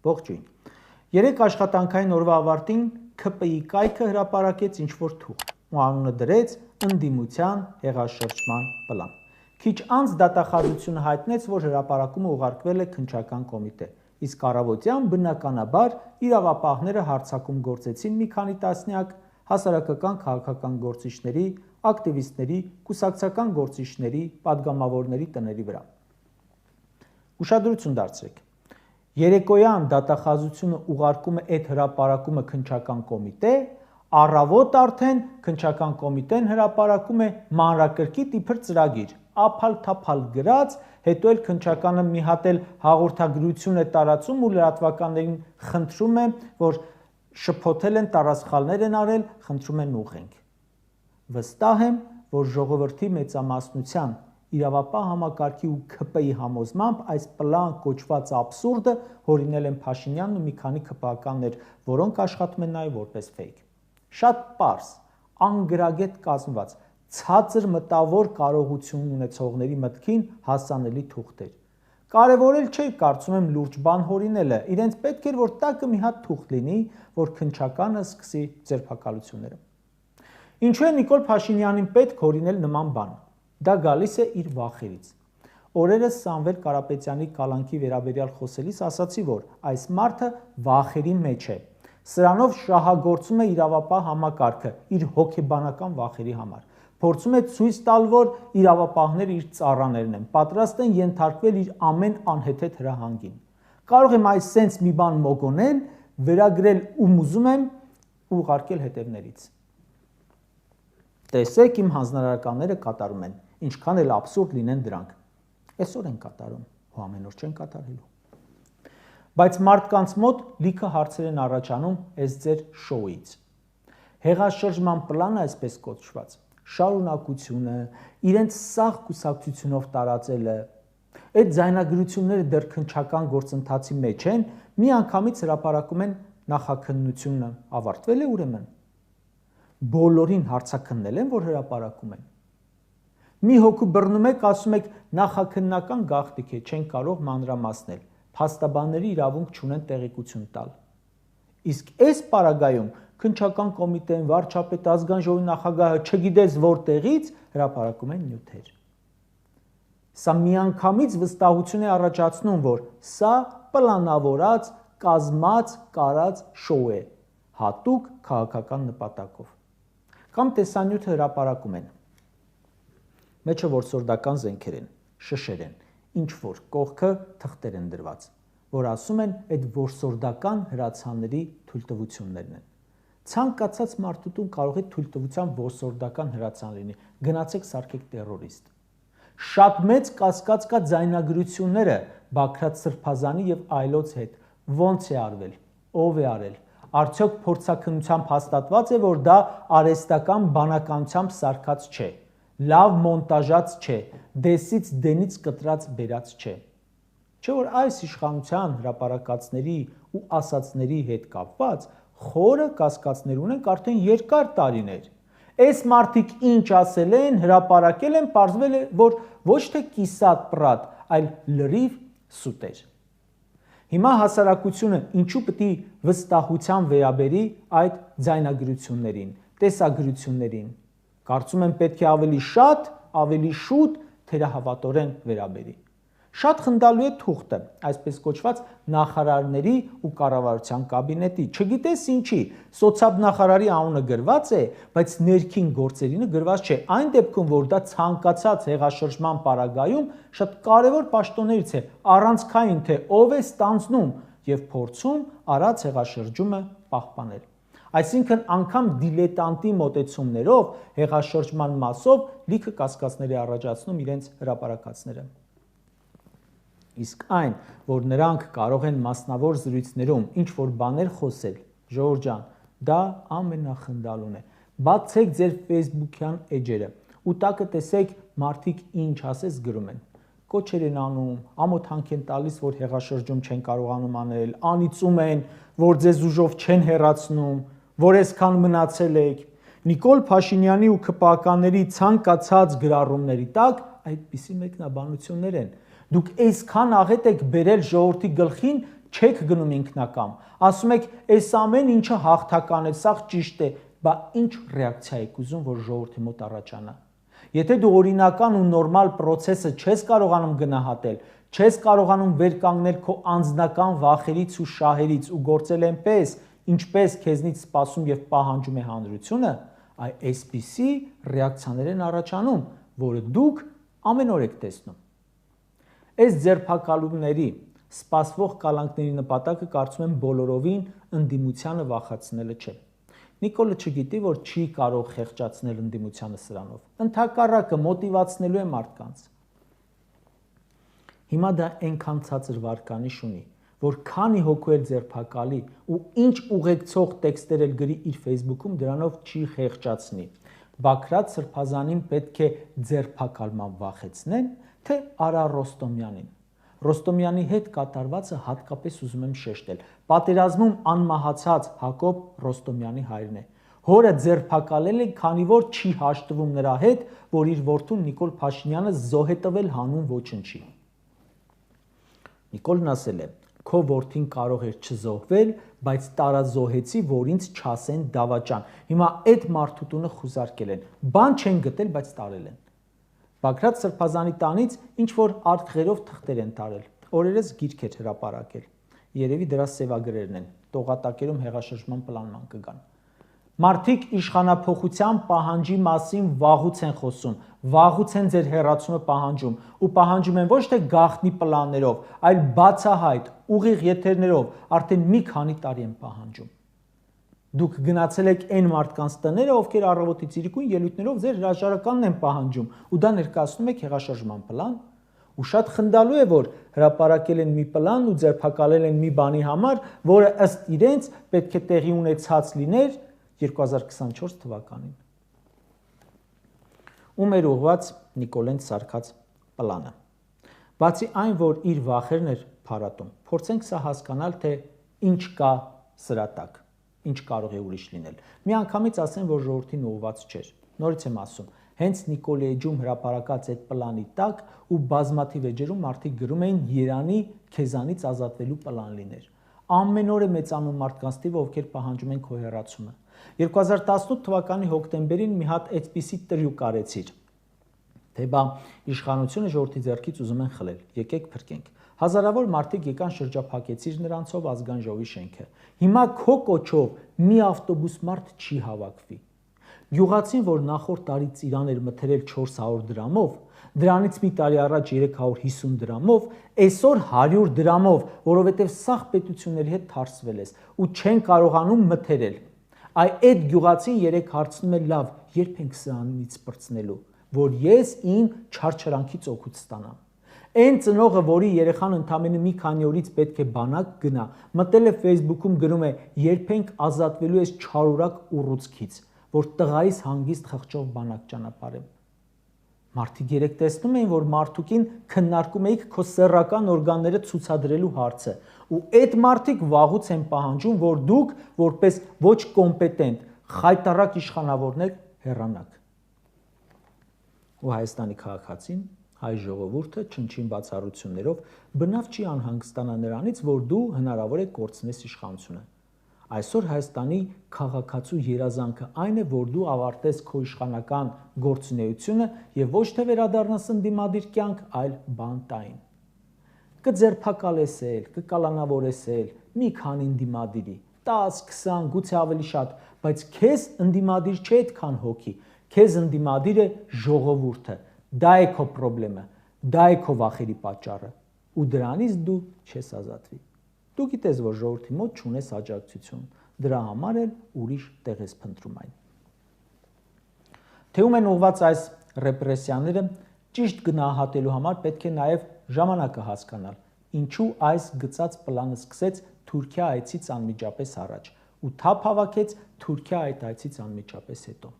Ողջույն։ Երեք աշխատանքային օրվա ավարտին ՔՊԻ կայքը հրապարակեց ինչ-որ թուղթ ու անունը դրեց ընդդիմության հեղաշրջման պլան։ Քիչ անց դատախազությունը հայտնեց, որ հրապարակումը ուղարկվել է քննչական կոմիտե, իսկ առավոտյան բնականաբար իրավապահները հարձակում գործեցին մի քանի տասնյակ հասարակական քաղաքական գործիչների, ակտիվիստների, կուսակցական գործիչների, падգամավորների տների վրա։ Ուշադրություն դարձրեք։ Երեկոյան դատախազությունը ուղարկում է այդ հրապարակումը քննչական կոմիտե, առավոտ արդեն քննչական կոմիտեն հրապարակում է մանրակրկիտ իբր ծրագիր, ափալ-թափալ գրած, հետո էլ քննչականը մի հատ էլ հաղորդագրություն է տարածում ու լրատվականներին խնդրում է, որ շփոթել են, տարածխալներ են արել, խնդրում են ուղղենք։ Վստահ եմ, որ ժողովրդի մեծամասնության իրավապահ համակարգի ու ՔՊԻ համոզմամբ այս պլան կոչված աբսուրդը հորինել են Փաշինյանն ու մի քանի ՔՊԱ-կաններ, որոնք աշխատում են նաև որպես ֆեյք։ Շատ պարզ, անգրագետ կազմված, ցածր մտավոր կարողություն ունեցողների մտքին հասանելի թուղթեր։ Կարևոր էլ չէ, կարծում եմ լուրջ բան հորինելը, իրենց պետք էր, որ տակը մի հատ թուղթ լինի, որ քննչականը սկսի ձերբակալությունները։ Ինչու է Նիկոլ Փաշինյանին պետք հորինել նման բան։ Դա գալիս է իր վախերից։ Օրերս Սամվել Կարապետյանի կալանքի վերաբերյալ խոսելիս ասացի, որ այս մարդը վախերի մեջ է։ Սրանով շահագործում է իրավապահ համակարգը իր հոգեբանական վախերի համար։ Փորձում է ցույց տալ, որ իրավապահները իր ծառաներն են, պատրաստ են ենթարկվել իր ամեն անհեթեթ հրահանգին։ Կարող եմ այս սենց մի բան մոգոնել, վերագրել ում ուզում եմ ու ուղարկել հետևներից։ Տեսեք իմ հանձնարարականները կատարում են, ինչքան էլ աբսուրդ լինեն դրանք։ Այսօր են կատարում, ու ամեն օր չեն կատարելու։ Բայց մարդկանց մոտ լիքը հարցեր են առաջանում այս ձեր շոուից։ Հեղաշրջման պլանը այսպես կոչված, շարունակությունը, իրենց սաղ կուսակցությունով տարածելը, այդ ձայնագրությունները դեռ քննչական գործընթացի մեջ են, մի անգամից հրապարակում են նախաքննությունը, ավարտվել է ուրեմն։ Բոլորին հարցաքննել են, որ հրապարակում են։ Մի հոգու բռնում եք, ասում եք նախաքննական գաղտնիք է, չեն կարող մանրամասնել, փաստաբանների իրավունք չունեն տեղեկություն տալ։ Իսկ այս պարագայում քննչական կոմիտեն, վարչապետ, ազգային ժողովի նախագահը չգիտես որտեղից հրապարակում են նյութեր։ Սա միանգամից վստահություն է առաջացնում, որ սա պլանավորած, կազմած, կարած շոու է, հատուկ քաղաքական նպատակով։ Կամ տեսանյութը հրապարակում են։ Մեջը որսորդական զենքեր են, շշեր են, ինչ որ կողքը թղթեր են դրված, որ ասում են այդ որսորդական հրացանների թույլտվություններն են։ Ցանկացած մարդուտուն կարող է թույլտվության որսորդական հրացան լինի, գնացեք սարքեք տերորիստ։ Շատ մեծ կասկած կա ձայնագրությունները Բաքրատ Սրբազանի եւ այլոց հետ, ոնց է արվել, ով է արել, արդյոք փորձաքննությամբ հաստատված է, որ դա արհեստական բանականությամբ սարքած չէ, լավ մոնտաժած չէ, դեսից դենից կտրած բերած չէ։ Չէ՞ որ այս իշխանության հրապարակածների ու ասածների հետ կապված խորը կասկածներ ունենք արդեն երկար տարիներ։ Այս մարդիկ ինչ ասել են, հրապարակել են, պարզվել է, որ ոչ թե կիսատ պրատ, այլ լրիվ սուտեր։ Հիմա հասարակությունը ինչու պետք է վստահության վերաբերի այդ ձայնագրություններին, տեսագրություններին։ Կարծում եմ պետք է ավելի շատ, ավելի շուտ թերահավատորեն վերաբերի։ Շատ խնդալու է թուղթը, այսպես կոչված նախարարների ու կառավարության կաբինետի, չգիտես ինչի, սոցիալնախարարի անունը գրված է, բայց ներքին գործերինը գրված չէ, այն դեպքում, որ դա ցանկացած հեղաշրջման պարագայում շատ կարևոր պաշտոններից է, առանցքային թե ով է ստանձնում եւ փորձում առած հեղաշրջումը պահպանել։ Այսինքն անգամ դիլետանտի մոտեցումներով հեղաշրջման մասով լիքը կասկածներ է առաջացնում իրենց հրապարակածները։ Իսկ այն, որ նրանք կարող են մասնավոր զրույցներում ինչ-որ բաներ խոսել, Ժողովուրդ ջան, դա ամենախնդալուն է։ Բացեք ձեր Facebook-յան էջերը ու տակը տեսեք մարդիկ ինչ ասես գրում են։ Կոչեր են անում, ամոթանք են տալիս, որ հեղաշրջում չեն կարողանում անել, անիծում են, որ ձեզ ուժով չեն հեռացնում, որ այսքան մնացել եք։ Նիկոլ Փաշինյանի ու ՔՊԱ-կանների ցանկացած գրառումների տակ այդպիսի մեկնաբանություններ են։ Դուք այսքան աղետ եք բերել ժողովրդի գլխին, չեք գնում ինքնակամ, ասում եք, այս ամեն ինչը հաղթական է, սա ճիշտ է, բա ինչ ռեակցիա եք ուզում, որ ժողովրդի մոտ առաջանա։ Եթե դու օրինական ու նորմալ process-ը չես կարողանում գնահատել, չես կարողանում վեր կանգնել քո անձնական վախերից ու շահերից ու գործել այնպես, ինչպես քեզնից սպասում եւ պահանջում է հանրությունը, այսպիսի ռեակցիաներ են առաջանում, որը դուք ամեն օր եք տեսնում։ Այս ձերբակալումների, սպասվող կալանքների նպատակը կարծում եմ բոլորովին ընդդիմությանը վախեցնելը չէ։ Նիկոլը չգիտի, որ չի կարող խեղճացնել ընդդիմությանը սրանով։ Ընդհակառակը մոտիվացնելու է մարդկանց։ Հիմա դա այնքան ցածր վարկանիշ ունի, որ քանի հոգու էլ ձերբակալի ու ինչ ուղեկցող տեքստեր էլ գրի իր Facebook-ում, դրանով չի խեղճացնի։ Բաքրատ Սրբազանին պետք է ձերբակալման վախեցնեն, թե Արա Ռոստոմյանին։ Ռոստոմյանի հետ կատարվածը հատկապես ուզում եմ շեշտել։ Պատերազմում անմահացած Հակոբ Ռոստոմյանի հայրն է։ Հորը ձերբակալել է, քանի որ չի հաշտվում նրա հետ, որ իր որդուն Նիկոլ Փաշինյանը զոհ է տվել հանուն ոչնչի։ Նիկոլն ասել է. «Քո որդին կարող էր չզոհվել, բայց տարազոհեցի, որ ինձ չասեն դավաճան։ Հիմա այդ մարդու տունը խուզարկել են։ Բան չեն գտել, բայց տարել են»։ Բաքրատ Սրբազանի տանից ինչ որ արտղերով թղթեր են տարել։ Օրերս գիրք էր հրապարակել։ Երևի դրա սևագրերն են։ Տողատակերում հեղաշրջման պլանման կգան։ Մարդիկ իշխանափոխության պահանջի մասին վաղուց են խոսում, վաղուց են ձեր հեռացումը պահանջում ու պահանջում են ոչ թե գաղտնի պլաններով, այլ բացահայտ, ուղիղ եթերներով, արդեն մի քանի տարի են պահանջում։ Դուք գնացել եք այն մարդկանց տները, ովքեր առավոտից իրիկուն ելույթներով ձեր հրաժարականն են պահանջում, ու դա ներկայացնում եք հեղաշրջման պլան, ու շատ խնդալու է, որ հրապարակել են մի պլան ու ձերբակալել են մի բանի համար, որը ըստ իրենց պետք է տեղի ունեցած լիներ 2024 թվականին։ Ում էր ուղղված Նիկոլեն սարքած պլանը։ Բացի այն, որ իր վախերն էր փարատում, փորձենք սա հասկանալ, թե ինչ կա սրա տակ, ինչ կարող է ուրիշ լինել։ Միանգամից ասեմ, որ ժողովրդին ուղղված չէր։ Նորից եմ ասում, հենց Նիկոլի էջում հրապարակած այդ պլանի տակ ու բազմաթիվ էջերում մարդիկ գրում էին Երանի քեզանից ազատվելու պլան լիներ։ Ամեն օր է մեծանում մարդկանց թիվը, ովքեր պահանջում են քո հեռացումը։ 2018 թվականի հոկտեմբերին մի հատ այդպիսի տրյուկ արեցիր, թե բա իշխանությունը ժողովրդի ձեռքից ուզում են խլել, եկեք փրկենք։ Հազարավոր մարդիկ եկան շրջափակեցիր նրանցով ազգային ժողովի շենքը։ Հիմա քո կոչով մի ավտոբուս մարդ չի հավաքվի։ Գյուղացին, որ նախորդ տարի ծիրան էր մթերել 400 դրամով, դրանից մի տարի առաջ 350 դրամով, այսօր 100 դրամով, որովհետև սաղ պետությունների հետ թարսվել ես ու չեն կարողանում մթերել։ Այդ գյուղացին երեք հարցնում է լավ, երբ ենք սրանից պրծնելու, որ ես իմ չարչարանքից օգուտ ստանամ։ Այն ծնողը, որի երեխան ընդամենը մի քանի օրից պետք է բանակ գնա, մտել է Facebook-ում գրում է, երբ ենք ազատվելու այս չարորակ ուռուցքից, որ տղայիս հանգիստ խղճով բանակ ճանապարհեմ։ Մարդիկ երեք տեսնում էին, որ մարդուկին քննարկում էիք քո սեռական օրգանները ցուցադրելու հարցը, ու այդ մարդիկ վաղուց են պահանջում, որ դուք որպես ոչ կոմպետենտ, խայտառակ իշխանավորներ հեռանաք։ Ու Հայաստանի քաղաքացին, հայ ժողովուրդը չնչին բացառություններով բնավ չի անհանգստանա նրանից, որ դու հնարավոր է կորցնես իշխանությունը։ Այսօր Հայաստանի քաղաքացու երազանքը այն է, որ դու ավարտես քո իշխանական գործունեությունը եւ ոչ թե վերադառնաս ընդդիմադիր կյանք, այլ բանտային։ Կձերբակալես էլ, կկալանավորես էլ մի քանի ընդդիմադիրի, 10, 20, գուցե ավելի շատ, բայց քեզ ընդդիմադիր չէ այդքան հոգի, քեզ ընդդիմադիր է ժողովուրդը, դա է քո խնդրեմը, դա է քո վախերի պատճառը, ու դրանից դու չես ազատվի։ Դու գիտես, որ ժողովրդի մոտ չունես աջակցություն, դրա համար էլ ուրիշ տեղ ես փնտրում այն։ Թե ում են ուղղված այս ռեպրեսիաները, ճիշտ գնահատելու համար պետք է նաև ժամանակը հասկանալ, ինչու այս գծած պլանը սկսեց Թուրքիա այցից անմիջապես առաջ ու թափ հավաքեց Թուրքիա այդ այցից անմիջապես հետո։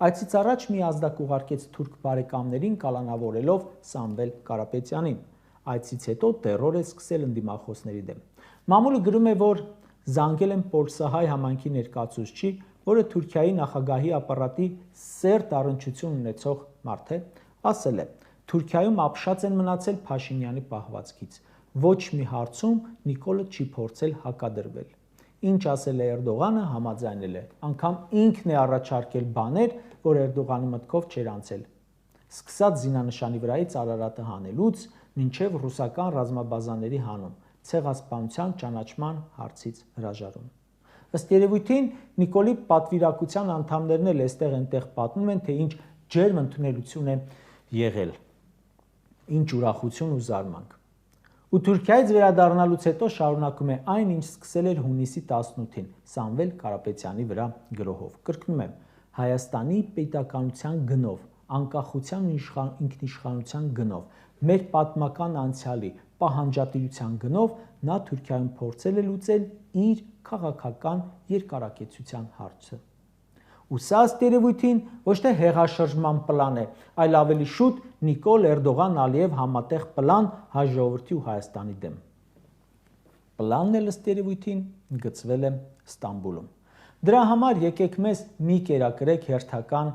Այցից առաջ մի ազդակ ուղարկեց թուրք բարեկամներին կալանավորելով Սամվել Կարապետյանին։ Այցից հետո տերոր է սկսել ընդդիմախոսների դեմ։ Մամուլը գրում է, որ զանգել են Պոլսահայ համայնքի ներկայացուցչի, որը Թուրքիայի նախագահի ապարատի սերտ առնչություն ունեցող մարդ է, ասել է. Թուրքիայում ապշած են մնացել Փաշինյանի պահվածքից։ ոչ մի հարցում Նիկոլը չի փորձել հակադրվել։ Ինչ ասել է Էրդողանը, համաձայնել է։ Անգամ ինքն է առաջարկել բաներ, որ Էրդողանի մտքով չէր անցել։ Սկսած զինանշանի վրայից Արարատը հանելուց, մինչև ռուսական ռազմաբազաների հանում, ցեղասպանության ճանաչման հարցից հրաժարում։ Ըստ երևույթին Նիկոլի պատվիրակության անդամներն էլ այստեղ-այնտեղ պատմում են, թե ինչ ջերմ ընդունելություն է եղել, ինչ ուրախություն ու զարմանք։ Ու Թուրքիայից վերադառնալուց հետո շարունակում է այն, ինչ սկսել էր հունիսի 18-ին Սամվել Կարապետյանի վրա գրոհով։ Կրկնում եմ, Հայաստանի պետականության գնով, անկախության ու ինքնիշխանության գնով, մեր պատմական անցյալի պահանջատիրության գնով նա Թուրքիայում փորձել է լուծել իր քաղաքական երկարակեցության հարցը։ Ու սա ըստ երևույթին ոչ թե հեղաշրջման պլան է, այլ ավելի շուտ Նիկոլ Էրդողան-Ալիև համատեղ պլան հայ ժողովրդի ու Հայաստանի դեմ։ Պլանն էլ ըստ երևույթին գծվել է Ստամբուլում։ Դրա համար եկեք մեզ մի կերակրեք հերթական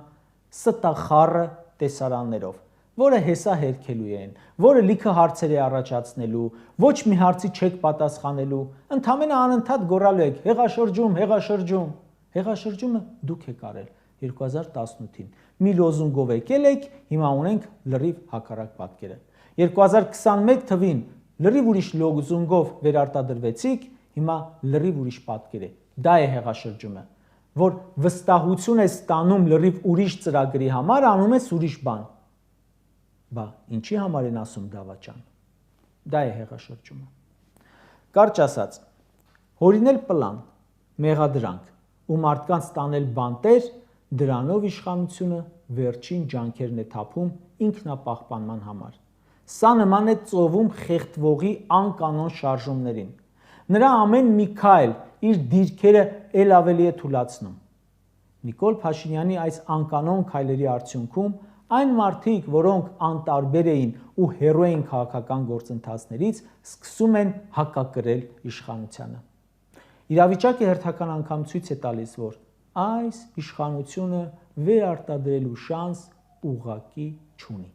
ստախառը տեսարաններով, որը հեսա հերքելու են, որը լիքը հարցեր է առաջացնելու, ոչ մի հարցի չեք պատասխանելու, ընդամենը անընդհատ գոռալու եք հեղաշրջում, հեղաշրջում։ Հեղաշրջումը դուք եք արել 2018-ին։ Մի լոզունգով եկել եք, հիմա ունենք լրիվ հակառակ պատկերը։ 2021 թվին լրիվ ուրիշ լոզունգով վերարտադրվեցիք, հիմա լրիվ ուրիշ պատկեր է։ Դա է հեղաշրջումը, որ վստահություն է ստանում լրիվ ուրիշ ծրագրի համար, անում ես ուրիշ բան։ Բա ինչի համար են ասում դավաճան։ Դա է հեղաշրջումը։ Կարճ ասած, հորինել պլան, մեղադրանք ու մարդկանց տանել բանտեր, դրանով իշխանությունը վերջին ջանքերն է թափում ինքնապահպանման համար։ Սա նման է ծովում խեղդվողի անկանոն շարժումներին։ Նրա ամեն մի քայլ իր դիրքերը ել ավելի է թուլացնում։ Նիկոլ Փաշինյանի այս անկանոն քայլերի արդյունքում այն մարդիկ, որոնք անտարբեր էին ու հեռու էին քաղաքական գործընթացներից, սկսում են հակակրել իշխանությանը։ Իրավիճակը հերթական անգամ ցույց է տալիս, որ այս իշխանությունը վերարտադրելու շանս ուղղակի չունի։